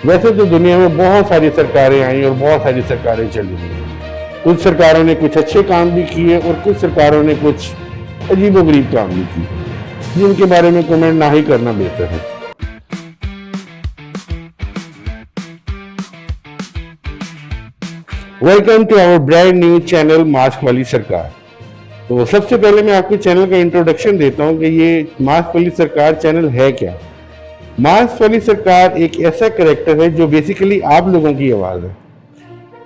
वैसे तो दुनिया में बहुत सारी सरकारें आई और बहुत सारी सरकारें चली गई। कुछ सरकारों ने कुछ अच्छे काम भी किए और कुछ सरकारों ने कुछ अजीबोगरीब काम भी किए, जिनके बारे में कमेंट ना ही करना बेहतर है। Welcome to our brand new channel mask वाली सरकार। तो सबसे पहले मैं आपको चैनल का इंट्रोडक्शन देता हूं कि ये मास्क वाली सरकार चैनल है क्या। मास्क वाली सरकार एक ऐसा कैरेक्टर है जो बेसिकली आप लोगों की आवाज़ है,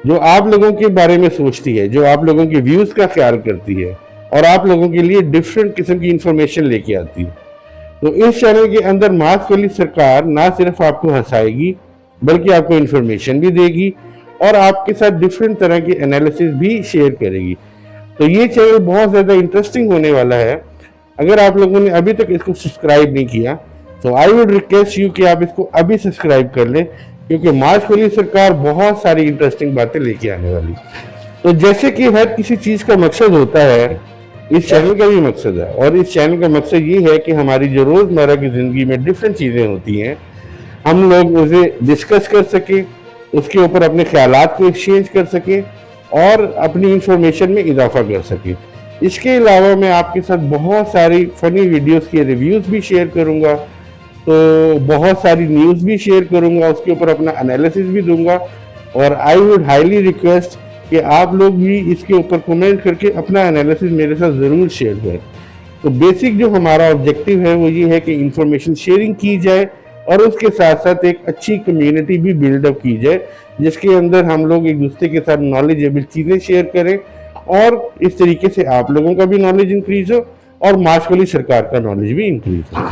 जो आप लोगों के बारे में सोचती है, जो आप लोगों के व्यूज़ का ख्याल करती है और आप लोगों के लिए डिफरेंट किस्म की इंफॉर्मेशन लेके आती है। तो इस चैनल के अंदर मास्क वाली सरकार ना सिर्फ आपको हंसाएगी बल्कि आपको इंफॉर्मेशन भी देगी और आपके साथ डिफरेंट तरह के एनालिसिस भी शेयर करेगी। तो ये चैनल बहुत ज़्यादा इंटरेस्टिंग होने वाला है। अगर आप लोगों ने अभी तक इसको सब्सक्राइब नहीं किया तो आई वुड रिक्वेस्ट यू कि आप इसको अभी सब्सक्राइब कर लें, क्योंकि मास्क वाली सरकार बहुत सारी इंटरेस्टिंग बातें लेके आने वाली। तो जैसे कि हर किसी चीज़ का मकसद होता है, इस चैनल का भी मकसद है, और इस चैनल का मकसद ये है कि हमारी जो रोज़मर्रा की ज़िंदगी में डिफरेंट चीज़ें होती हैं, हम लोग उसे डिस्कस कर सकें, उसके ऊपर अपने ख्यालात को एक्सचेंज कर सकें और अपनी इंफॉर्मेशन में इजाफा कर सकें। इसके अलावा मैं आपके साथ बहुत सारी फ़नी वीडियोस के रिव्यूज़ भी शेयर करूंगा, तो बहुत सारी न्यूज़ भी शेयर करूंगा, उसके ऊपर अपना एनालिसिस भी दूंगा। और आई वुड हाईली रिक्वेस्ट कि आप लोग भी इसके ऊपर कमेंट करके अपना एनालिसिस मेरे साथ ज़रूर शेयर करें। तो बेसिक जो हमारा ऑब्जेक्टिव है वो ये है कि इंफॉर्मेशन शेयरिंग की जाए और उसके साथ साथ एक अच्छी कम्युनिटी भी बिल्डअप की जाए, जिसके अंदर हम लोग एक दूसरे के साथ नॉलेजेबल चीज़ें शेयर करें और इस तरीके से आप लोगों का भी नॉलेज इंक्रीज हो और मास्क वाली सरकार का नॉलेज भी इंक्रीज हो।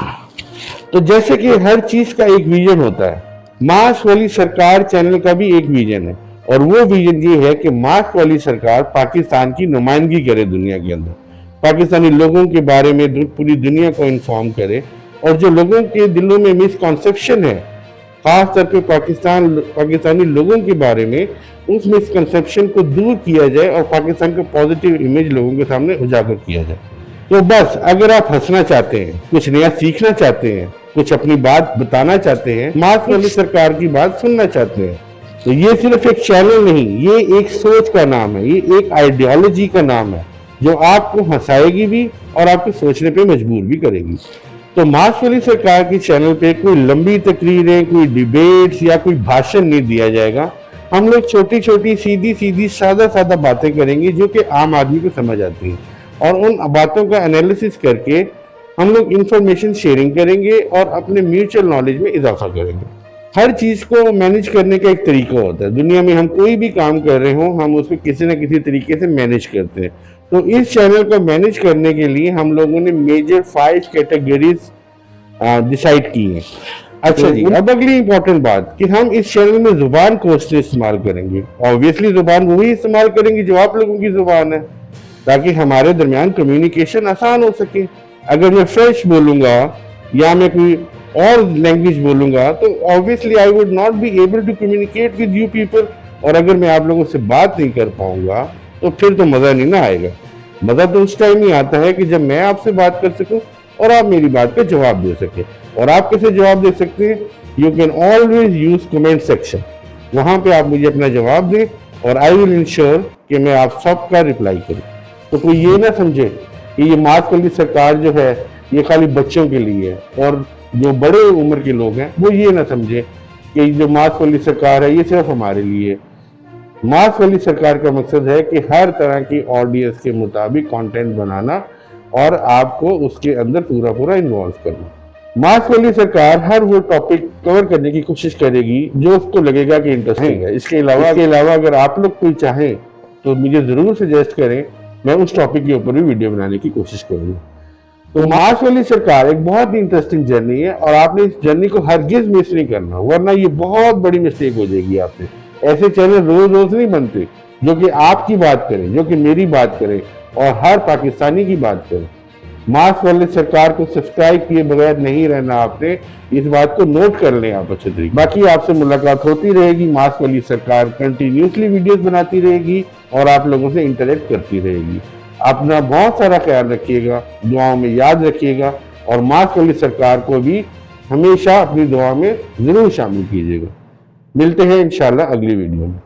तो जैसे कि हर चीज़ का एक विजन होता है, मास्क वाली सरकार चैनल का भी एक विजन है, और वो विजन ये है कि मास्क वाली सरकार पाकिस्तान की नुमाइंदगी करे दुनिया के अंदर, पाकिस्तानी लोगों के बारे में पूरी दुनिया को इन्फॉर्म करे, और जो लोगों के दिलों में मिसकॉन्सेप्शन है खास तौर पे पाकिस्तानी लोगों के बारे में, उस मिसकंसेप्शन को दूर किया जाए और पाकिस्तान का पॉजिटिव इमेज लोगों के सामने उजागर किया जाए। तो बस अगर आप हंसना चाहते हैं, कुछ नया सीखना चाहते हैं, कुछ अपनी बात बताना चाहते हैं, मास्क वाली सरकार की बात सुनना चाहते हैं, तो ये सिर्फ एक चैनल नहीं, ये एक सोच का नाम है, ये एक आइडियोलॉजी का नाम है जो आपको हंसाएगी भी और आपको सोचने पे मजबूर भी करेगी। तो मास्क वाली सरकार की चैनल पे कोई लंबी तकरीरें, कोई डिबेट्स या कोई भाषण नहीं दिया जाएगा। हम लोग छोटी छोटी सीधी सीधी सादा सादा बातें करेंगे जो कि आम आदमी को समझ आती हैं, और उन बातों का एनालिसिस करके हम लोग इंफॉर्मेशन शेयरिंग करेंगे और अपने म्यूचुअल नॉलेज में इजाफा करेंगे। हर चीज़ को मैनेज करने का एक तरीका होता है। दुनिया में हम कोई भी काम कर रहे हो, हम उसको किसी न किसी तरीके से मैनेज करते हैं। तो इस चैनल को मैनेज करने के लिए हम लोगों ने मेजर 5 कैटेगरीज डिसाइड की हैं। अच्छा जी, अब अगली इंपॉर्टेंट बात कि हम इस चैनल में जुबान को इस्तेमाल करेंगे। ऑब्वियसली जुबान वही इस्तेमाल करेंगे जो आप लोगों की जुबान है, ताकि हमारे दरमियान कम्युनिकेशन आसान हो सके। अगर मैं फ्रेंच बोलूँगा या मैं कोई और लैंग्वेज बोलूँगा तो obviously I would not be able to communicate with you people, और अगर मैं आप लोगों से बात नहीं कर पाऊँगा तो फिर तो मज़ा नहीं ना आएगा। मज़ा तो उस टाइम ही आता है कि जब मैं आपसे बात कर सकूँ और आप मेरी बात का जवाब दे सकें। और आप कैसे जवाब दे सकते हैं? You can always use comment section, वहाँ पे आप मुझे अपना जवाब दें और आई विल इंश्योर कि मैं आप सबका रिप्लाई करूँ। तो कोई ये ना समझे कि ये मास्क वाली सरकार जो है ये खाली बच्चों के लिए है, और जो बड़े उम्र के लोग हैं वो ये ना समझे कि जो मास्क वाली सरकार है ये सिर्फ हमारे लिए है। मास्क वाली सरकार का मकसद है कि हर तरह की ऑडियंस के मुताबिक कंटेंट बनाना और आपको उसके अंदर पूरा पूरा इन्वॉल्व करना। मास्क वाली सरकार हर वो टॉपिक कवर करने की कोशिश करेगी जो उसको लगेगा कि इंटरेस्टिंग है। इसके अलावा अगर आप लोग कोई चाहें तो मुझे ज़रूर सजेस्ट करें, मैं उस टॉपिक के ऊपर भी वीडियो बनाने की कोशिश करूँगा। तो मास्क वाली सरकार एक बहुत ही इंटरेस्टिंग जर्नी है और आपने इस जर्नी को हरगिज मिस नहीं करना, वरना ये बहुत बड़ी मिस्टेक हो जाएगी आपसे। ऐसे चैनल रोज रोज नहीं बनते जो कि आपकी बात करें, जो कि मेरी बात करें और हर पाकिस्तानी की बात करें। मास्क वाली सरकार को सब्सक्राइब किए बगैर नहीं रहना आपने, इस बात को नोट कर लें आप अच्छे तरीके। बाकी आपसे मुलाकात होती रहेगी। मास्क वाली सरकार कंटिन्यूसली वीडियोस बनाती रहेगी और आप लोगों से इंटरेक्ट करती रहेगी। अपना बहुत सारा ख्याल रखिएगा, दुआओं में याद रखिएगा, और मास्क वाली सरकार को भी हमेशा अपनी दुआ में ज़रूर शामिल कीजिएगा। मिलते हैं इंशाल्लाह अगली वीडियो में।